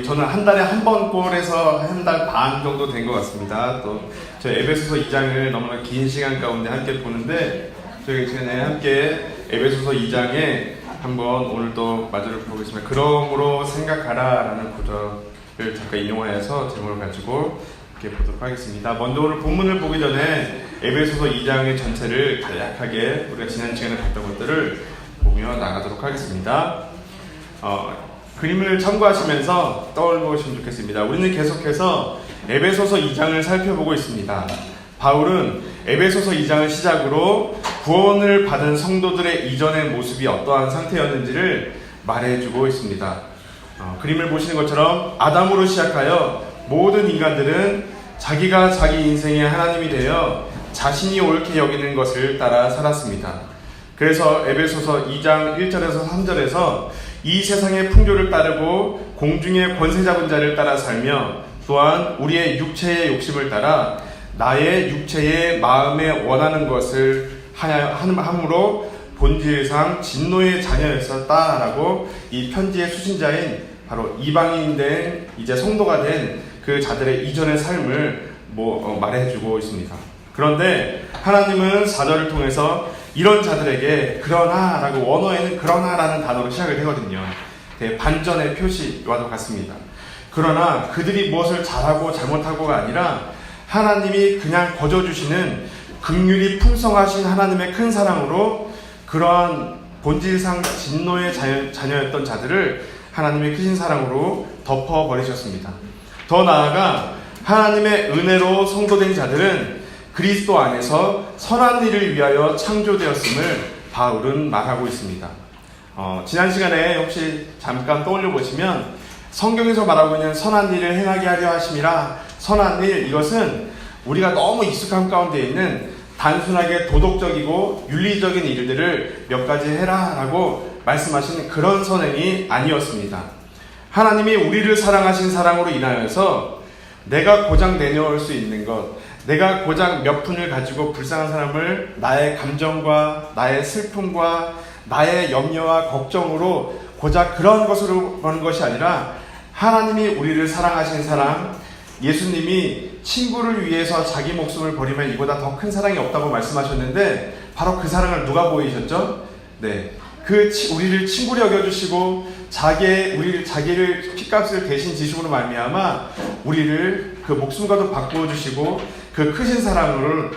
저는 한 달에 한 번 꼴에서 한 달 반 정도 된 것 같습니다. 또 저희 에베소서 2장을 너무나 긴 시간 가운데 함께 보는데 저희 시간에 함께 에베소서 2장에 한번 오늘 또 마저를 보겠습니다. 그러므로 생각하라 라는 구절을 잠깐 인용하여서 제목을 가지고 이렇게 보도록 하겠습니다. 먼저 오늘 본문을 보기 전에 에베소서 2장의 전체를 간략하게 우리가 지난 시간에 봤던 것들을 보며 나가도록 하겠습니다. 그림을 참고하시면서 떠올려보시면 좋겠습니다. 우리는 계속해서 에베소서 2장을 살펴보고 있습니다. 바울은 에베소서 2장을 시작으로 구원을 받은 성도들의 이전의 모습이 어떠한 상태였는지를 말해주고 있습니다. 그림을 보시는 것처럼 아담으로 시작하여 모든 인간들은 자기가 자기 인생의 하나님이 되어 자신이 옳게 여기는 것을 따라 살았습니다. 그래서 에베소서 2장 1절에서 3절에서 이 세상의 풍조를 따르고 공중의 권세 잡은 자를 따라 살며 또한 우리의 육체의 욕심을 따라 나의 육체의 마음에 원하는 것을 함으로 본질상 진노의 자녀였었다라고 이 편지의 수신자인 바로 이방인된 이제 성도가 된 그 자들의 이전의 삶을 말해주고 있습니다. 그런데 하나님은 4절을 통해서 이런 자들에게 그러나 라고 원어에는 그러나 라는 단어로 시작을 하거든요. 반전의 표시와도 같습니다. 그러나 그들이 무엇을 잘하고 잘못하고가 아니라 하나님이 그냥 거저주시는 긍휼이 풍성하신 하나님의 큰 사랑으로 그러한 본질상 진노의 자녀였던 자들을 하나님의 크신 사랑으로 덮어버리셨습니다. 더 나아가 하나님의 은혜로 성도된 자들은 그리스도 안에서 선한 일을 위하여 창조되었음을 바울은 말하고 있습니다. 지난 시간에 혹시 잠깐 떠올려 보시면 성경에서 말하고 있는 선한 일을 행하게 하려 하심이라 선한 일, 이것은 우리가 너무 익숙한 가운데 있는 단순하게 도덕적이고 윤리적인 일들을 몇 가지 해라 라고 말씀하신 그런 선행이 아니었습니다. 하나님이 우리를 사랑하신 사랑으로 인하여서 내가 고작 내놓을 수 있는 것, 내가 고작 몇 푼을 가지고 불쌍한 사람을 나의 감정과 나의 슬픔과 나의 염려와 걱정으로 고작 그런 것으로 보는 것이 아니라 하나님이 우리를 사랑하신 사랑, 예수님이 친구를 위해서 자기 목숨을 버리면 이보다 더 큰 사랑이 없다고 말씀하셨는데 바로 그 사랑을 누가 보이셨죠? 우리를 친구로 여겨주시고 자기를 핏값을 대신 지심으로 말미암아 우리를 그 목숨과도 바꾸어 주시고 그 크신 사랑을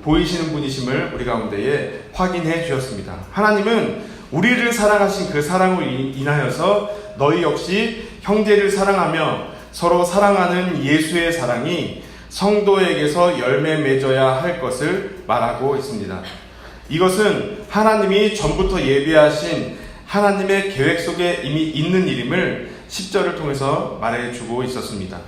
보이시는 분이심을 우리 가운데에 확인해 주셨습니다. 하나님은 우리를 사랑하신 그 사랑으로 인하여서 너희 역시 형제를 사랑하며 서로 사랑하는 예수의 사랑이 성도에게서 열매 맺어야 할 것을 말하고 있습니다. 이것은 하나님이 전부터 예비하신 하나님의 계획 속에 이미 있는 일임을 10절을 통해서 말해주고 있었습니다.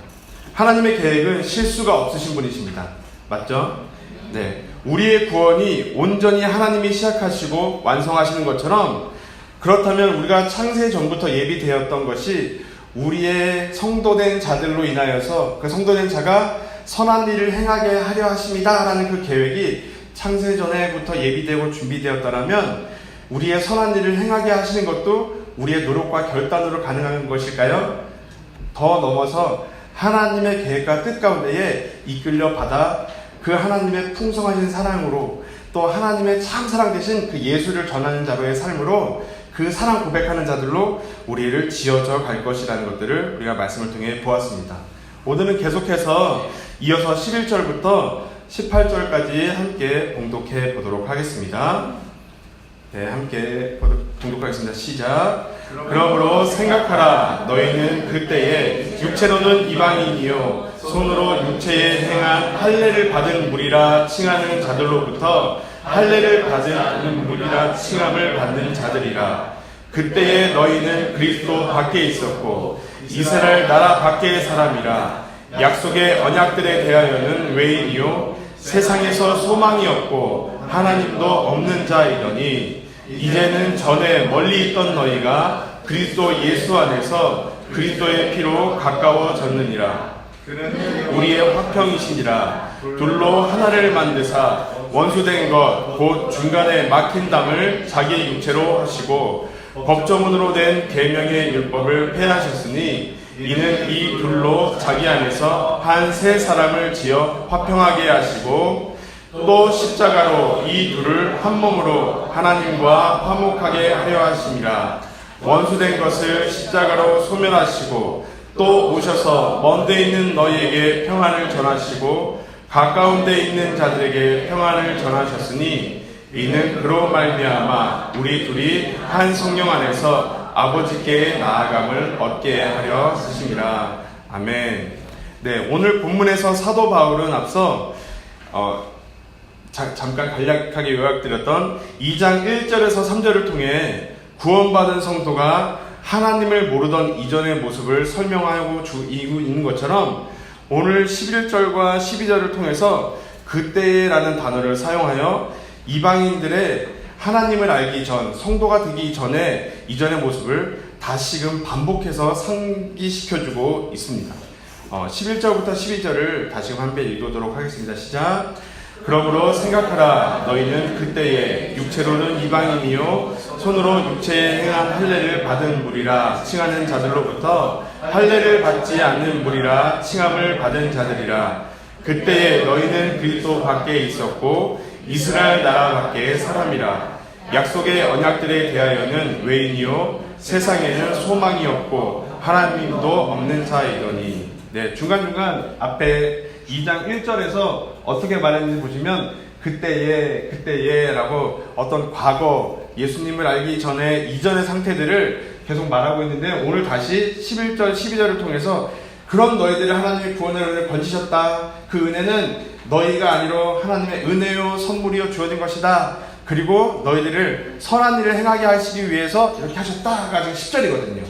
하나님의 계획은 실수가 없으신 분이십니다. 맞죠? 네. 우리의 구원이 온전히 하나님이 시작하시고 완성하시는 것처럼 그렇다면 우리가 창세 전부터 예비되었던 것이 우리의 성도된 자들로 인하여서 그 성도된 자가 선한 일을 행하게 하려 하십니다 라는 그 계획이 창세 전에부터 예비되고 준비되었다면 우리의 선한 일을 행하게 하시는 것도 우리의 노력과 결단으로 가능한 것일까요? 더 넘어서 하나님의 계획과 뜻 가운데에 이끌려 받아 그 하나님의 풍성하신 사랑으로 또 하나님의 참 사랑 되신 그 예수를 전하는 자로의 삶으로 그 사랑 고백하는 자들로 우리를 지어져 갈 것이라는 것들을 우리가 말씀을 통해 보았습니다. 오늘은 계속해서 이어서 11절부터 18절까지 함께 봉독해 보도록 하겠습니다. 함께 봉독하겠습니다. 시작. 그러므로 생각하라. 너희는 그때에 육체로는 이방인이요 손으로 육체에 행한 할례를 받은 무리라 칭하는 자들로부터 할례를 받은 무리라 칭함을 받는 자들이라. 그때에 너희는 그리스도 밖에 있었고 이스라엘 나라 밖의 사람이라. 약속의 언약들에 대하여는 외인이요 세상에서 소망이 없고 하나님도 없는 자이더니 이제는 전에 멀리 있던 너희가 그리스도 예수 안에서 그리스도의 피로 가까워졌느니라. 우리의 화평이시니라. 둘로 하나를 만드사 원수된 것 곧 중간에 막힌 담을 자기 육체로 하시고 법조문으로 된 계명의 율법을 폐하셨으니 이는 이 둘로 자기 안에서 한 새 사람을 지어 화평하게 하시고 또 십자가로 이 둘을 한 몸으로 하나님과 화목하게 하려 하심이라. 원수된 것을 십자가로 소멸하시고 또 오셔서 먼 데 있는 너희에게 평안을 전하시고 가까운 데 있는 자들에게 평안을 전하셨으니 이는 그로 말미암아 우리 둘이 한 성령 안에서 아버지께 나아감을 얻게 하려 하심이라. 아멘. 네, 오늘 본문에서 사도 바울은 앞서 잠깐 간략하게 요약드렸던 2장 1절에서 3절을 통해 구원받은 성도가 하나님을 모르던 이전의 모습을 설명하고 있는 것처럼 오늘 11절과 12절을 통해서 그때라는 단어를 사용하여 이방인들의 하나님을 알기 전, 성도가 되기 전에 이전의 모습을 다시금 반복해서 상기시켜주고 있습니다. 11절부터 12절을 다시금 한 번 읽도록 하겠습니다. 시작. 그러므로 생각하라. 너희는 그때에 육체로는 이방인이요 손으로 육체에 행한 할례를 받은 무리라 칭하는 자들로부터 할례를 받지 않는 무리라 칭함을 받은 자들이라. 그때에 너희는 그리스도 밖에 있었고 이스라엘 나라 밖에 사람이라. 약속의 언약들에 대하여는 외인이요 세상에는 소망이 없고 하나님도 없는 자이더니. 네, 중간중간 앞에 2장 1절에서 어떻게 말했는지 보시면 그때에 라고 어떤 과거 예수님을 알기 전에 이전의 상태들을 계속 말하고 있는데 오늘 다시 11절 12절을 통해서 그런 너희들을 하나님의 구원의 은혜를 건지셨다. 그 은혜는 너희가 아니로 하나님의 은혜요 선물이요 주어진 것이다. 그리고 너희들을 선한 일을 행하게 하시기 위해서 이렇게 하셨다가 지금 10절이거든요.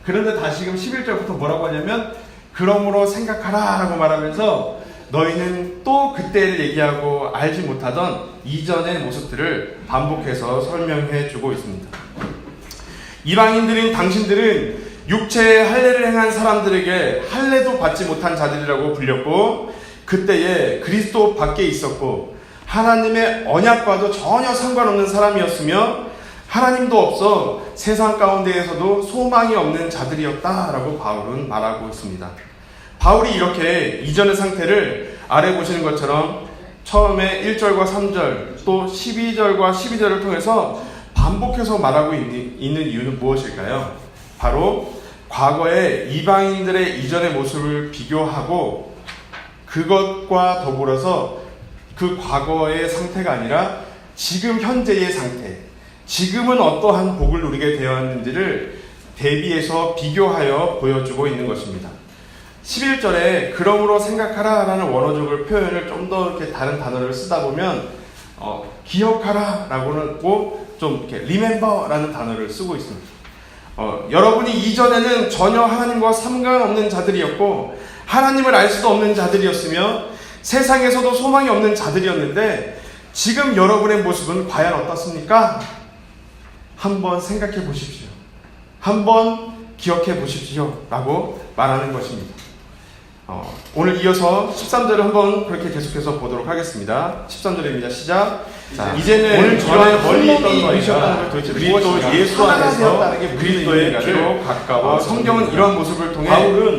그런데 다시금 11절부터 뭐라고 하냐면 그러므로 생각하라 라고 말하면서 너희는 또 그때를 얘기하고 알지 못하던 이전의 모습들을 반복해서 설명해 주고 있습니다. 이방인들인 당신들은 육체의 할례를 행한 사람들에게 할례도 받지 못한 자들이라고 불렸고 그때에 그리스도 밖에 있었고 하나님의 언약과도 전혀 상관없는 사람이었으며 하나님도 없어 세상 가운데에서도 소망이 없는 자들이었다라고 바울은 말하고 있습니다. 바울이 이렇게 이전의 상태를 아래 보시는 것처럼 처음에 1절과 3절 또 12절과 12절을 통해서 반복해서 말하고 있는 이유는 무엇일까요? 바로 과거의 이방인들의 이전의 모습을 비교하고 그것과 더불어서 그 과거의 상태가 아니라 지금 현재의 상태, 지금은 어떠한 복을 누리게 되었는지를 대비해서 비교하여 보여주고 있는 것입니다. 11절에 그러므로 생각하라 라는 원어적을 표현을 좀 더 이렇게 다른 단어를 쓰다 보면 기억하라 라고 좀 이렇게 remember 라는 단어를 쓰고 있습니다. 여러분이 이전에는 전혀 하나님과 상관없는 자들이었고 하나님을 알 수도 없는 자들이었으며 세상에서도 소망이 없는 자들이었는데 지금 여러분의 모습은 과연 어떻습니까? 한번 생각해 보십시오. 한번 기억해 보십시오 라고 말하는 것입니다. 오늘 이어서 13절을 한번 그렇게 계속해서 보도록 하겠습니다. 13절입니다. 시작. 자, 이제는 오늘 전에 멀리 있던 너희가 그리스도 예수 안에서 그리스도의 피로 가까워. 성경은 이런 모습을 통해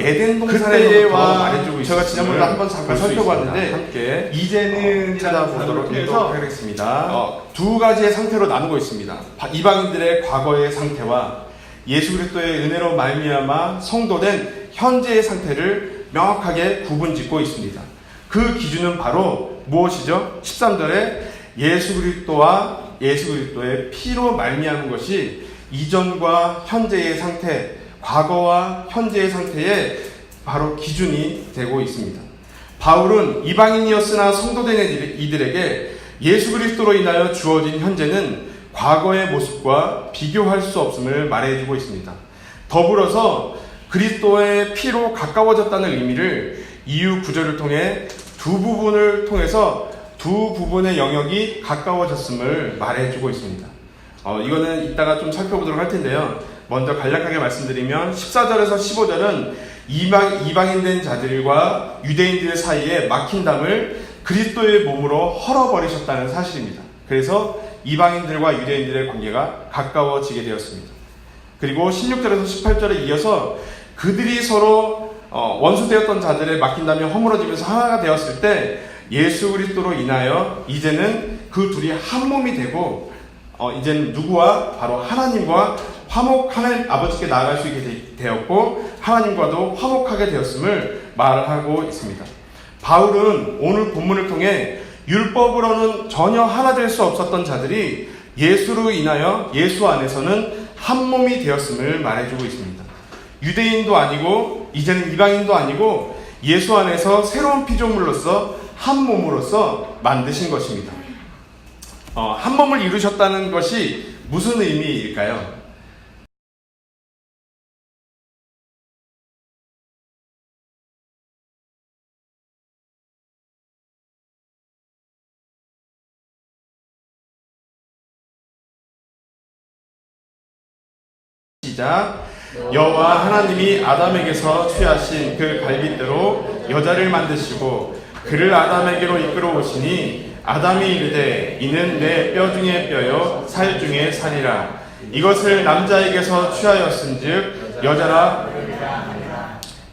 에덴 동산에서부터 말해주고 있습니다. 제가 지난번에 한번 잠깐 살펴봤는데 함께 이제는 찾아보도록 하겠습니다. 두 가지의 상태로 나누고 있습니다. 이방인들의 과거의 상태와 예수 그리스도의 은혜로 말미암아 성도된 현재의 상태를 명확하게 구분짓고 있습니다. 그 기준은 바로 무엇이죠? 13절에 예수 그리스도와 예수 그리스도의 피로 말미암은 것이 이전과 현재의 상태, 과거와 현재의 상태에 바로 기준이 되고 있습니다. 바울은 이방인이었으나 성도된 이들에게 예수 그리스도로 인하여 주어진 현재는 과거의 모습과 비교할 수 없음을 말해주고 있습니다. 더불어서 그리스도의 피로 가까워졌다는 의미를 이후 구절을 통해 두 부분을 통해서 두 부분의 영역이 가까워졌음을 말해주고 있습니다. 이거는 이따가 좀 살펴보도록 할 텐데요. 먼저 간략하게 말씀드리면 14절에서 15절은 이방인된 자들과 유대인들 사이에 막힌 담을 그리스도의 몸으로 헐어버리셨다는 사실입니다. 그래서 이방인들과 유대인들의 관계가 가까워지게 되었습니다. 그리고 16절에서 18절에 이어서 그들이 서로 원수되었던 자들에 맡긴다며 허물어지면서 하나가 되었을 때 예수 그리스도로 인하여 이제는 그 둘이 한 몸이 되고 이제는 누구와? 바로 하나님과 화목하는 아버지께 나아갈 수 있게 되었고 하나님과도 화목하게 되었음을 말하고 있습니다. 바울은 오늘 본문을 통해 율법으로는 전혀 하나 될 수 없었던 자들이 예수로 인하여 예수 안에서는 한 몸이 되었음을 말해주고 있습니다. 유대인도 아니고 이제는 이방인도 아니고 예수 안에서 새로운 피조물로서 한 몸으로서 만드신 것입니다. 한 몸을 이루셨다는 것이 무슨 의미일까요? 시작. 여호와 하나님이 아담에게서 취하신 그 갈빗대로 여자를 만드시고 그를 아담에게로 이끌어 오시니 아담이 이르되 이는 내 뼈 중에 뼈요 살 중에 살이라. 이것을 남자에게서 취하였은즉 여자라.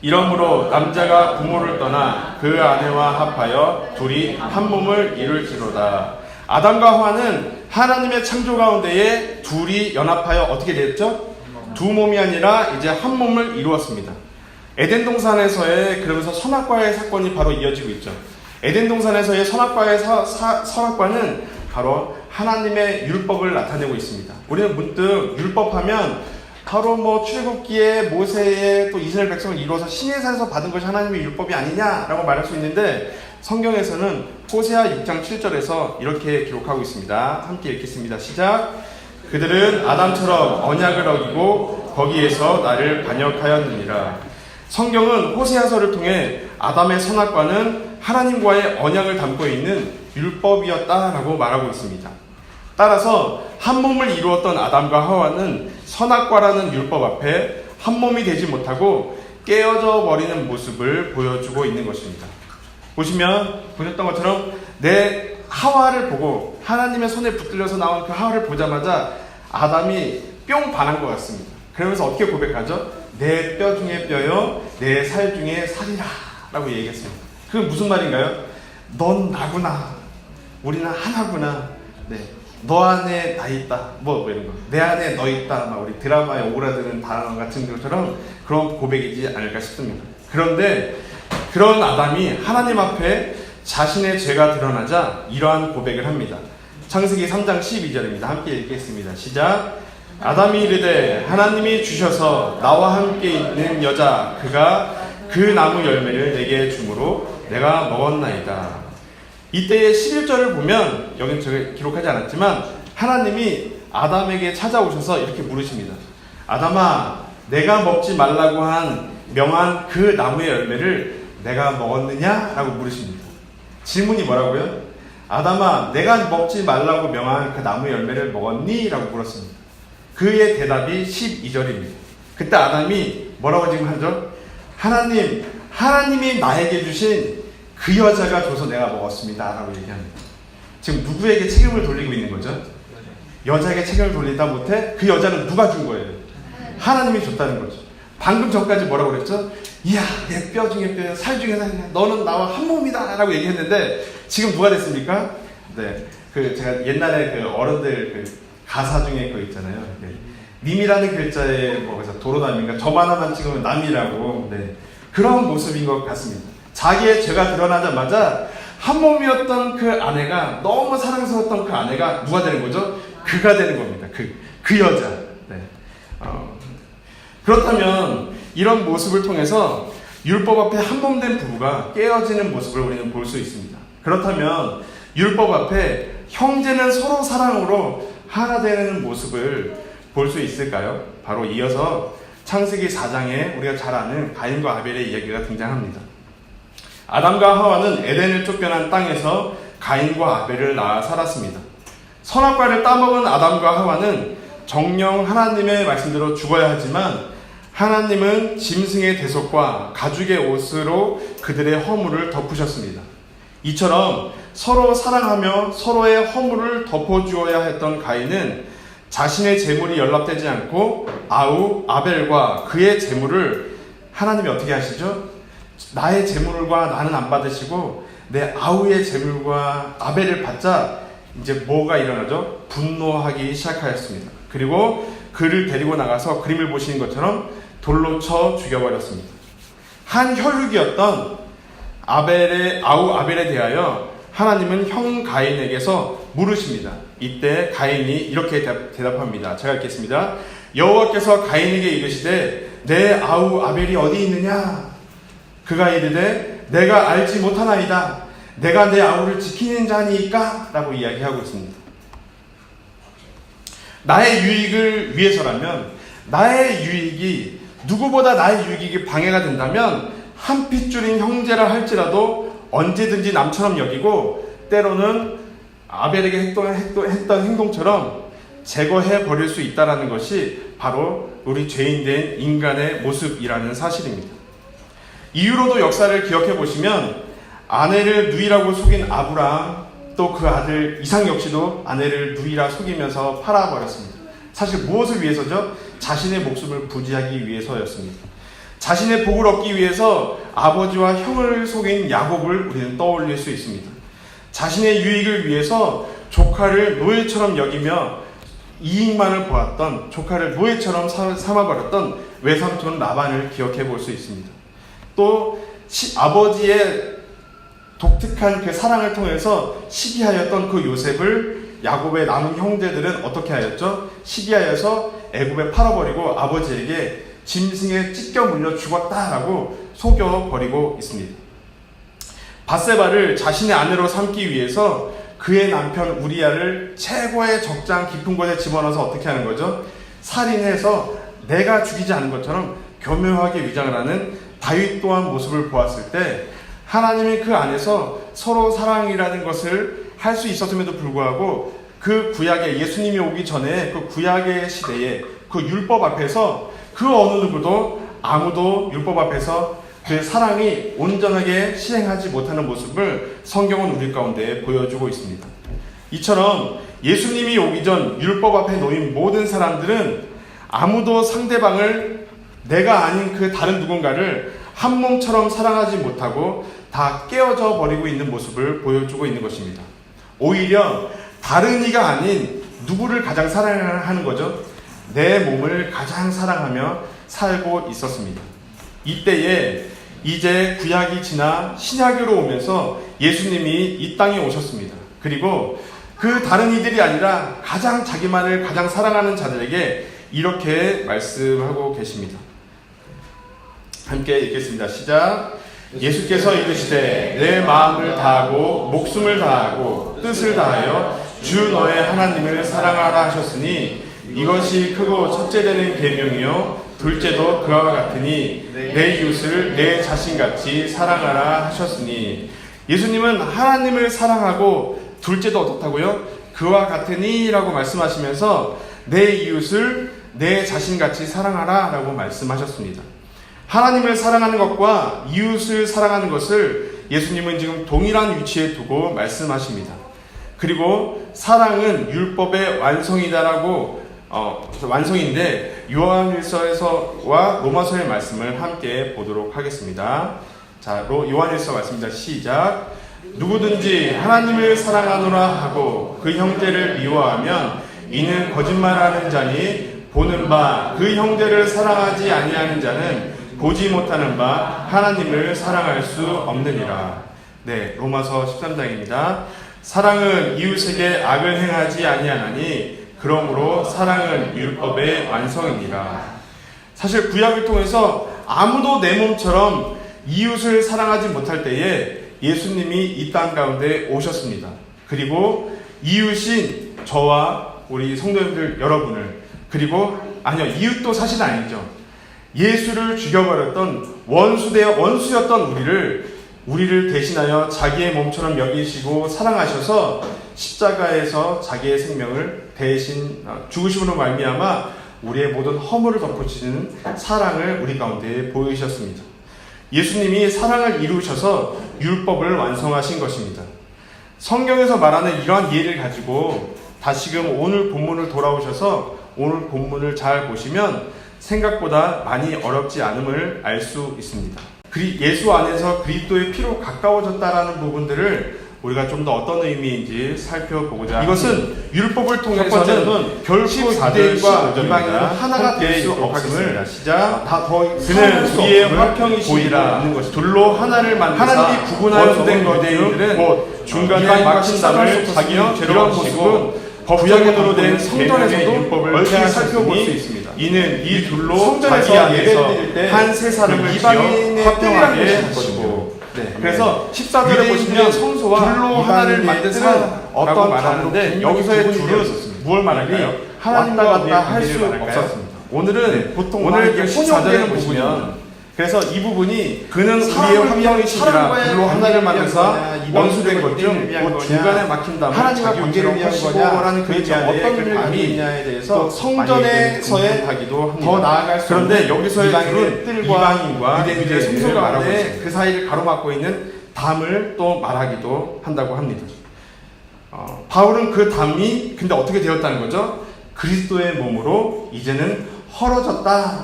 이러므로 남자가 부모를 떠나 그 아내와 합하여 둘이 한 몸을 이룰지로다. 아담과 하와는 하나님의 창조 가운데에 둘이 연합하여 어떻게 됐죠? 두 몸이 아니라 이제 한 몸을 이루었습니다. 에덴 동산에서의 그러면서 선악과의 사건이 바로 이어지고 있죠. 에덴 동산에서의 선악과의 선악과는 바로 하나님의 율법을 나타내고 있습니다. 우리는 문득 율법하면 바로 출애굽기에 모세의 또 이스라엘 백성을 이루어서 시내산에서 받은 것이 하나님의 율법이 아니냐라고 말할 수 있는데 성경에서는 호세아 6장 7절에서 이렇게 기록하고 있습니다. 함께 읽겠습니다. 시작. 그들은 아담처럼 언약을 어기고 거기에서 나를 반역하였느니라. 성경은 호세아서를 통해 아담의 선악과는 하나님과의 언약을 담고 있는 율법이었다라고 말하고 있습니다. 따라서 한 몸을 이루었던 아담과 하와는 선악과라는 율법 앞에 한 몸이 되지 못하고 깨어져 버리는 모습을 보여주고 있는 것입니다. 보셨던 것처럼 내 하와를 보고 하나님의 손에 붙들려서 나온 그 하와를 보자마자 아담이 뿅 반한 것 같습니다. 그러면서 어떻게 고백하죠? 내 뼈 중에 뼈요 내 살 중에 살이라 라고 얘기했습니다. 그게 무슨 말인가요? 넌 나구나, 우리는 하나구나, 네, 너 안에 나 있다, 뭐 이런 거, 내 안에 너 있다, 막 우리 드라마에 오그라드는 단어 같은 것처럼 그런 고백이지 않을까 싶습니다. 그런데 그런 아담이 하나님 앞에 자신의 죄가 드러나자 이러한 고백을 합니다. 창세기 3장 12절입니다. 함께 읽겠습니다. 시작. 아담이 이르되 하나님이 주셔서 나와 함께 있는 여자 그가 그 나무 열매를 내게 주므로 내가 먹었나이다. 이때의 11절을 보면 여기는 제가 기록하지 않았지만 하나님이 아담에게 찾아오셔서 이렇게 물으십니다. 아담아, 내가 먹지 말라고 한 명한 그 나무의 열매를 내가 먹었느냐? 라고 물으십니다. 질문이 뭐라고요? 아담아, 내가 먹지 말라고 명한 그 나무 열매를 먹었니? 라고 물었습니다. 그의 대답이 12절입니다. 그때 아담이 뭐라고 지금 하죠? 하나님이 나에게 주신 그 여자가 줘서 내가 먹었습니다. 라고 얘기합니다. 지금 누구에게 책임을 돌리고 있는 거죠? 여자에게 책임을 돌리다 못해 그 여자는 누가 준 거예요? 하나님이 줬다는 거죠. 방금 전까지 뭐라고 그랬죠? 이야, 내 뼈 중에 뼈, 살 중에 살이야. 너는 나와 한 몸이다. 라고 얘기했는데 지금 누가 됐습니까? 네, 제가 옛날에 어른들 가사 중에 그거 있잖아요. 네. 님이라는 글자에 그래서 도로남인가 점 하나만 찍으면 남이라고. 네. 그런 모습인 것 같습니다. 자기의 죄가 드러나자마자 한 몸이었던 그 아내가, 너무 사랑스러웠던 그 아내가 누가 되는 거죠? 그가 되는 겁니다. 그 여자. 네. 그렇다면 이런 모습을 통해서 율법 앞에 한 몸 된 부부가 깨어지는 모습을 우리는 볼 수 있습니다. 그렇다면 율법 앞에 형제는 서로 사랑으로 하나 되는 모습을 볼 수 있을까요? 바로 이어서 창세기 4장에 우리가 잘 아는 가인과 아벨의 이야기가 등장합니다. 아담과 하와는 에덴을 쫓겨난 땅에서 가인과 아벨을 낳아 살았습니다. 선악과를 따먹은 아담과 하와는 정령 하나님의 말씀대로 죽어야 하지만 하나님은 짐승의 대속과 가죽의 옷으로 그들의 허물을 덮으셨습니다. 이처럼 서로 사랑하며 서로의 허물을 덮어주어야 했던 가인은 자신의 재물이 연락되지 않고 아벨과 그의 재물을 하나님이 어떻게 하시죠? 나의 재물과 나는 안 받으시고 내 아우의 재물과 아벨을 받자 이제 뭐가 일어나죠? 분노하기 시작하였습니다. 그리고 그를 데리고 나가서 그림을 보시는 것처럼 돌로 쳐 죽여버렸습니다. 한 혈육이었던 아우 아벨에 대하여 하나님은 형 가인에게서 물으십니다. 이때 가인이 이렇게 대답합니다. 제가 읽겠습니다. 여호와께서 가인에게 이르시되 내 아우 아벨이 어디 있느냐? 그가 이르되 내가 알지 못하나이다. 내가 내 아우를 지키는 자니까? 라고 이야기하고 있습니다. 나의 유익을 위해서라면, 나의 유익이 누구보다 나의 유익이 방해가 된다면 한 핏줄인 형제라 할지라도 언제든지 남처럼 여기고 때로는 아벨에게 했던 행동처럼 제거해 버릴 수 있다는 것이 바로 우리 죄인된 인간의 모습이라는 사실입니다. 이후로도 역사를 기억해 보시면 아내를 누이라고 속인 아브라함, 또 그 아들 이삭 역시도 아내를 누이라 속이면서 팔아버렸습니다. 사실 무엇을 위해서죠? 자신의 목숨을 부지하기 위해서였습니다. 자신의 복을 얻기 위해서 아버지와 형을 속인 야곱을 우리는 떠올릴 수 있습니다. 자신의 유익을 위해서 조카를 노예처럼 여기며 이익만을 보았던, 조카를 노예처럼 삼아버렸던 외삼촌 라반을 기억해 볼 수 있습니다. 또 아버지의 독특한 그 사랑을 통해서 시기하였던 그 요셉을 야곱의 남은 형제들은 어떻게 하였죠? 시기하여서 애굽에 팔아버리고 아버지에게 짐승에 찢겨 물려 죽었다라고 속여버리고 있습니다. 밧세바를 자신의 아내로 삼기 위해서 그의 남편 우리야를 최고의 적장 깊은 곳에 집어넣어서 어떻게 하는 거죠? 살인해서 내가 죽이지 않은 것처럼 교묘하게 위장을 하는 다윗 또한 모습을 보았을 때 하나님이 그 안에서 서로 사랑이라는 것을 할 수 있었음에도 불구하고 그 구약의 예수님이 오기 전에 그 구약의 시대에 그 율법 앞에서 그 어느 누구도 아무도 율법 앞에서 그 사랑이 온전하게 실행하지 못하는 모습을 성경은 우리 가운데 보여주고 있습니다. 이처럼 예수님이 오기 전 율법 앞에 놓인 모든 사람들은 아무도 상대방을 내가 아닌 그 다른 누군가를 한 몸처럼 사랑하지 못하고 다 깨어져 버리고 있는 모습을 보여주고 있는 것입니다. 오히려 다른 이가 아닌 누구를 가장 사랑하는 거죠? 내 몸을 가장 사랑하며 살고 있었습니다. 이때에 이제 구약이 지나 신약으로 오면서 예수님이 이 땅에 오셨습니다. 그리고 그 다른 이들이 아니라 가장 자기만을 가장 사랑하는 자들에게 이렇게 말씀하고 계십니다. 함께 읽겠습니다. 시작. 예수께서 이르시되 내 마음을 다하고 목숨을 다하고 뜻을 다하여 주 너의 하나님을 사랑하라 하셨으니 이것이 크고 첫째 되는 계명이요 둘째도 그와 같으니 내 이웃을 내 자신같이 사랑하라 하셨으니 예수님은 하나님을 사랑하고 둘째도 어떻다고요? 그와 같으니 라고 말씀하시면서 내 이웃을 내 자신같이 사랑하라 라고 말씀하셨습니다. 하나님을 사랑하는 것과 이웃을 사랑하는 것을 예수님은 지금 동일한 위치에 두고 말씀하십니다. 그리고 사랑은 율법의 완성이다라고 완성인데 요한일서와 로마서의 말씀을 함께 보도록 하겠습니다. 자, 요한일서 말씀입니다. 시작. 누구든지 하나님을 사랑하노라 하고 그 형제를 미워하면 이는 거짓말하는 자니 보는 바 그 형제를 사랑하지 아니하는 자는 보지 못하는 바 하나님을 사랑할 수 없느니라. 네, 로마서 13장입니다. 사랑은 이웃에게 악을 행하지 아니하나니 그러므로 사랑은 율법의 완성이니라. 사실 구약을 통해서 아무도 내 몸처럼 이웃을 사랑하지 못할 때에 예수님이 이 땅 가운데 오셨습니다. 그리고 이웃인 저와 우리 성도님들 여러분을, 그리고 이웃도 사실 아니죠. 예수를 죽여버렸던 원수였던 우리를 대신하여 자기의 몸처럼 여기시고 사랑하셔서 십자가에서 자기의 생명을 대신 죽으심으로 말미암아 우리의 모든 허물을 덮어주시는 사랑을 우리 가운데 보이셨습니다. 예수님이 사랑을 이루셔서 율법을 완성하신 것입니다. 성경에서 말하는 이러한 이해를 가지고 다시금 오늘 본문을 돌아오셔서 오늘 본문을 잘 보시면 생각보다 많이 어렵지 않음을 알 수 있습니다. 예수 안에서 그리스도의 피로 가까워졌다라는 부분들을 우리가 좀 더 어떤 의미인지 살펴보고자 이것은 율법을 통해서는 결코 유대인과 이방인은 하나가 될 수 없음을 시작 그는 우리의 화평이시라 둘로 하나를 만드사 하나님이 구분하여 된 유대인들은 중간에 막힌 담을 자기의 죄로 보시고 구약으로 된 성전에서도 얽히 살펴볼 수 있습니다. 이는 이 둘로 자기 안에서 한 세 사람을 지어 화평하게 하시고 그래서 14절에 보시면 성소와 둘로 하나를 만드사 어떤 말하는데 여기서의 둘은 무엇을 말할까요? 하나님과 왔다 할 수 없었습니다. 오늘은 보통 오늘 14절에 보시면 그래서 이 부분이 그는 우리의 화평이시니라 둘로 하나를 만드사 원수된 것 중 중간에 막힌 담을 하나님과 관계를 위한 거냐라는 그 어떤 의미를 있냐에 대해서 성전에서의 더 나아갈 수 그런데 여기서의 둘은 이방인과 유대인의 성소 가운데 그 사이를 가로막고 있는 담을 또 말하기도 한다고 합니다. 바울은 그 담이 근데 어떻게 되었다는 거죠? 그리스도의 몸으로 이제는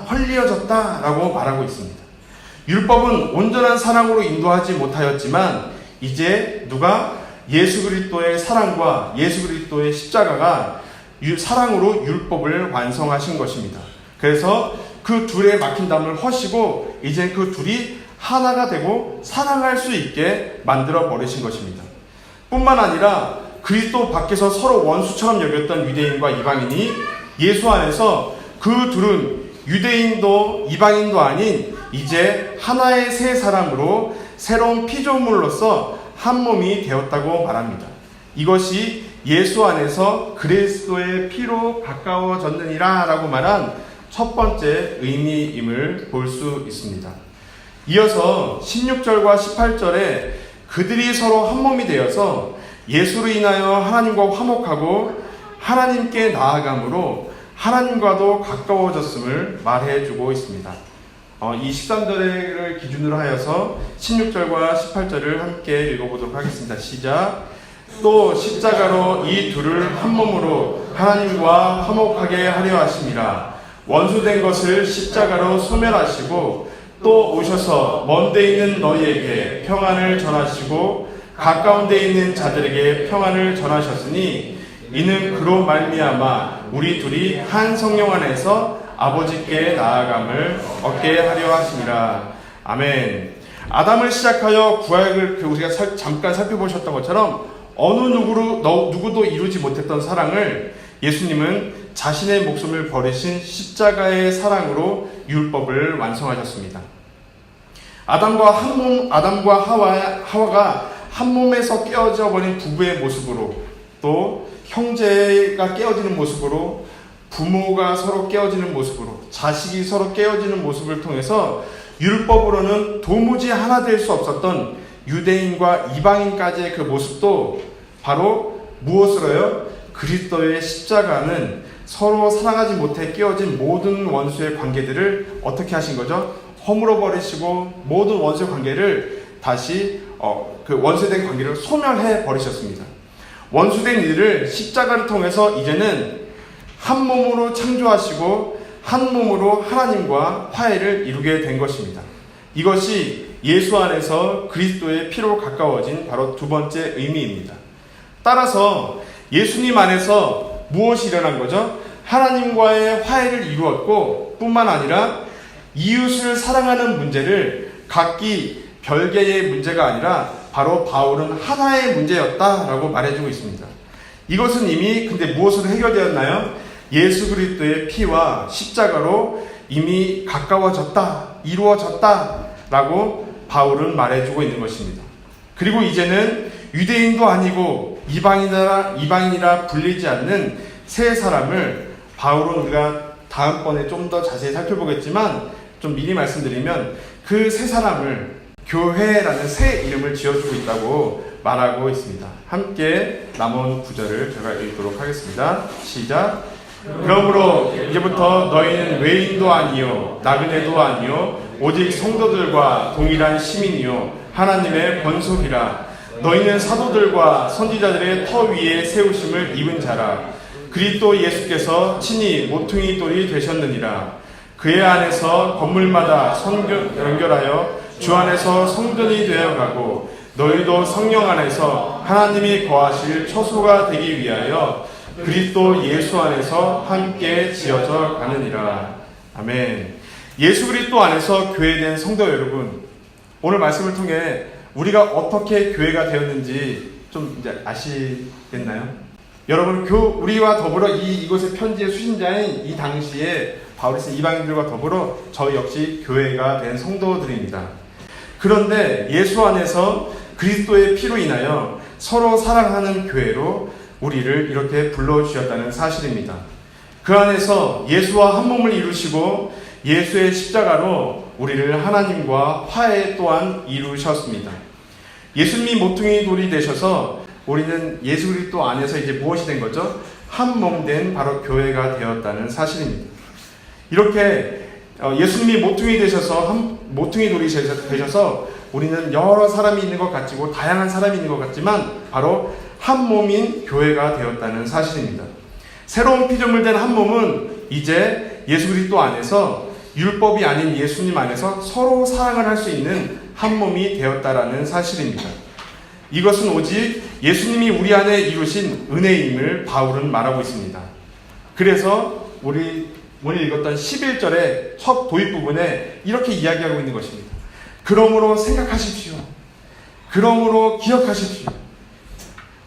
헐리어졌다라고 말하고 있습니다. 율법은 온전한 사랑으로 인도하지 못하였지만 이제 누가 예수 그리스도의 사랑과 예수 그리스도의 십자가가 사랑으로 율법을 완성하신 것입니다. 그래서 그 둘의 막힌 담을 허시고 이제 그 둘이 하나가 되고 사랑할 수 있게 만들어 버리신 것입니다. 뿐만 아니라 그리스도 밖에서 서로 원수처럼 여겼던 유대인과 이방인이 예수 안에서 그 둘은 유대인도 이방인도 아닌 이제 하나의 새 사람으로 새로운 피조물로서 한 몸이 되었다고 말합니다. 이것이 예수 안에서 그리스도의 피로 가까워졌느니라 라고 말한 첫 번째 의미임을 볼 수 있습니다. 이어서 16절과 18절에 그들이 서로 한 몸이 되어서 예수로 인하여 하나님과 화목하고 하나님께 나아감으로 하나님과도 가까워졌음을 말해주고 있습니다. 이 13절을 기준으로 하여서 16절과 18절을 함께 읽어보도록 하겠습니다. 시작. 또 십자가로 이 둘을 한 몸으로 하나님과 화목하게 하려 하심이라. 원수된 것을 십자가로 소멸하시고 또 오셔서 먼 데 있는 너희에게 평안을 전하시고 가까운 데 있는 자들에게 평안을 전하셨으니 이는 그로 말미암아 우리 둘이 한 성령 안에서 아버지께 나아감을 얻게 하려 하심이라. 아멘. 아담을 시작하여 구약을 우리가 잠깐 살펴보셨던 것처럼 어느 누구도 이루지 못했던 사랑을 예수님은 자신의 목숨을 버리신 십자가의 사랑으로 율법을 완성하셨습니다. 아담과 하와가 한 몸에서 깨어져 버린 부부의 모습으로 또 형제가 깨어지는 모습으로 부모가 서로 깨어지는 모습으로 자식이 서로 깨어지는 모습을 통해서 율법으로는 도무지 하나 될 수 없었던 유대인과 이방인까지의 그 모습도 바로 무엇으로요? 그리스도의 십자가는 서로 사랑하지 못해 깨어진 모든 원수의 관계들을 어떻게 하신 거죠? 허물어 버리시고 모든 원수의 관계를 다시 그 원수된 관계를 소멸해 버리셨습니다. 원수된 이들을 십자가를 통해서 이제는 한 몸으로 창조하시고 한 몸으로 하나님과 화해를 이루게 된 것입니다. 이것이 예수 안에서 그리스도의 피로 가까워진 바로 두 번째 의미입니다. 따라서 예수님 안에서 무엇이 일어난 거죠? 하나님과의 화해를 이루었고 뿐만 아니라 이웃을 사랑하는 문제를 각기 별개의 문제가 아니라 바로 바울은 하나의 문제였다라고 말해주고 있습니다. 이것은 이미 근데 무엇으로 해결되었나요? 예수 그리스도의 피와 십자가로 이미 가까워졌다, 이루어졌다라고 바울은 말해주고 있는 것입니다. 그리고 이제는 유대인도 아니고 이방인이라 불리지 않는 새 사람을 바울은 우리가 다음번에 좀 더 자세히 살펴보겠지만 좀 미리 말씀드리면 그 새 사람을 교회라는 새 이름을 지어주고 있다고 말하고 있습니다. 함께 남은 구절을 제가 읽도록 하겠습니다. 시작. 그러므로 이제부터 너희는 외인도 아니요 나그네도 아니요 오직 성도들과 동일한 시민이요 하나님의 권속이라. 너희는 사도들과 선지자들의 터 위에 세우심을 입은 자라. 그리스도 예수께서 친히 모퉁이 돌이 되셨느니라. 그의 안에서 건물마다 연결하여 주 안에서 성전이 되어가고 너희도 성령 안에서 하나님이 거하실 처소가 되기 위하여 그리스도 예수 안에서 함께 지어져 가느니라. 아멘. 예수 그리스도 안에서 교회된 성도 여러분, 오늘 말씀을 통해 우리가 어떻게 교회가 되었는지 좀 이제 아시겠나요? 여러분, 우리와 더불어 이곳의 편지의 수신자인 이 당시에 바울이 쓴 이방인들과 더불어 저희 역시 교회가 된 성도들입니다. 그런데 예수 안에서 그리스도의 피로 인하여 서로 사랑하는 교회로 우리를 이렇게 불러주셨다는 사실입니다. 그 안에서 예수와 한 몸을 이루시고 예수의 십자가로 우리를 하나님과 화해 또한 이루셨습니다. 예수님이 모퉁이 돌이 되셔서 우리는 예수 그리스도 안에서 이제 무엇이 된 거죠? 한 몸 된 바로 교회가 되었다는 사실입니다. 이렇게 예수님이 모퉁이 되셔서 모퉁이 돌이 되셔서 우리는 여러 사람이 있는 것 같고 다양한 사람이 있는 것 같지만 바로 한 몸인 교회가 되었다는 사실입니다. 새로운 피조물 된 한 몸은 이제 예수 그리스도 안에서 율법이 아닌 예수님 안에서 서로 사랑을 할 수 있는 한 몸이 되었다라는 사실입니다. 이것은 오직 예수님이 우리 안에 이루신 은혜임을 바울은 말하고 있습니다. 그래서 우리 오늘 읽었던 11절의 첫 도입 부분에 이렇게 이야기하고 있는 것입니다. 그러므로 생각하십시오. 그러므로 기억하십시오.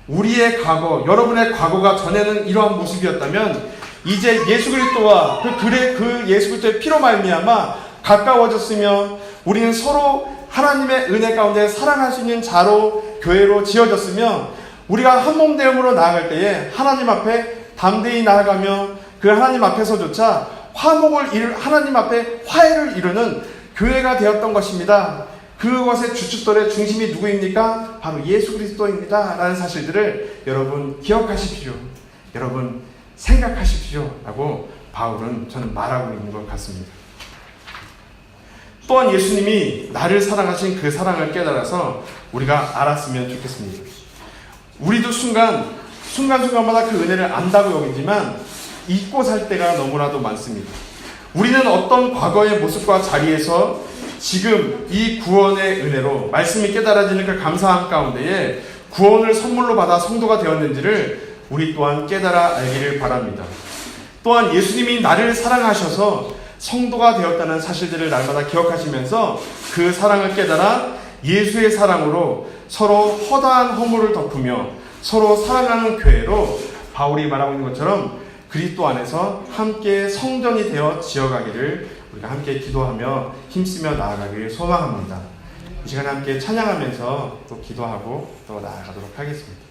우리의 과거, 여러분의 과거가 전에는 이러한 모습이었다면 이제 예수 그리스도와 그 예수 그리스도의 피로 말미암아 가까워졌으며 우리는 서로 하나님의 은혜 가운데 사랑할 수 있는 자로 교회로 지어졌으며 우리가 한 몸 되음으로 나아갈 때에 하나님 앞에 담대히 나아가며 그 하나님 앞에서조차 하나님 앞에 화해를 이루는 교회가 되었던 것입니다. 그것의 주춧돌의 중심이 누구입니까? 바로 예수 그리스도입니다. 라는 사실들을 여러분 기억하십시오. 여러분 생각하십시오. 라고 바울은 저는 말하고 있는 것 같습니다. 또한 예수님이 나를 사랑하신 그 사랑을 깨달아서 우리가 알았으면 좋겠습니다. 우리도 순간순간마다 그 은혜를 안다고 여기지만 잊고 살 때가 너무나도 많습니다. 우리는 어떤 과거의 모습과 자리에서 지금 이 구원의 은혜로 말씀이 깨달아지는 그 감사함 가운데에 구원을 선물로 받아 성도가 되었는지를 우리 또한 깨달아 알기를 바랍니다. 또한 예수님이 나를 사랑하셔서 성도가 되었다는 사실들을 날마다 기억하시면서 그 사랑을 깨달아 예수의 사랑으로 서로 허다한 허물을 덮으며 서로 사랑하는 교회로 바울이 말하고 있는 것처럼 그리스도 안에서 함께 성전이 되어 지어가기를 우리가 함께 기도하며 힘쓰며 나아가기를 소망합니다. 이 시간에 함께 찬양하면서 또 기도하고 또 나아가도록 하겠습니다.